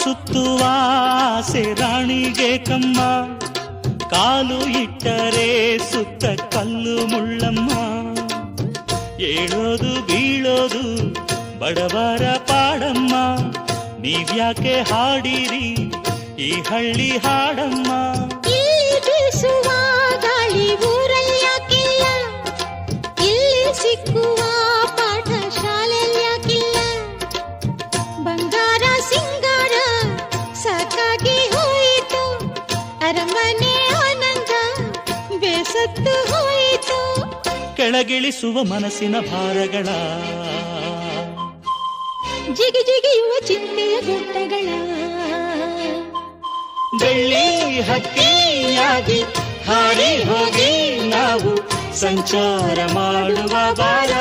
ಸುತ್ತುವ ಆಸೆ ರಾಣಿಗೆ ಕಮ್ಮ, ಕಾಲು ಇಟ್ಟರೆ ಸುತ್ತ ಕಲ್ಲು ಮುಳ್ಳಮ್ಮ. ಏಳೋದು ಬೀಳೋದು ಬಡವರ ಪಾಡಮ್ಮ, ನೀವ್ಯಾಕೆ ಹಾಡಿರಿ ಈ ಹಳ್ಳಿ ಹಾಡಮ್ಮ. ಇಲ್ಲಿ ಬೀಸುವ ಗಾಳಿ ಊರಲ್ಲಿ ಯಾಕಿಲ್ಲ, ಇಲ್ಲಿ ಸಿಕ್ಕುವ ಪಾಠ ಶಾಲೆಯಲ್ಲಿ ಯಾಕಿಲ್ಲ. ಬಂಗಾರ ಸಿಂಗಾರ ಸಾಕಾಗಿ ಹೋಯಿತು, ಅರಮನೆ ಆನಂದ ಬೇಸತ್ತು ಹೋಯಿತು. ಕೆಳಗಿಳಿಸುವ ಮನಸ್ಸಿನ ಭಾರಗಳ, ಜಿಗಿ ಜಿಗಿಯುವ ಚಿಂತೆಯ ಗುಡ್ಡಗಳ, ಬೆಳ್ಳಿ ಹಕ್ಕಿಯಾಗಿ ಹಾರಿ ಹೋಗಿ ನಾವು ಸಂಚಾರ ಮಾಡುವ ಬಾರ.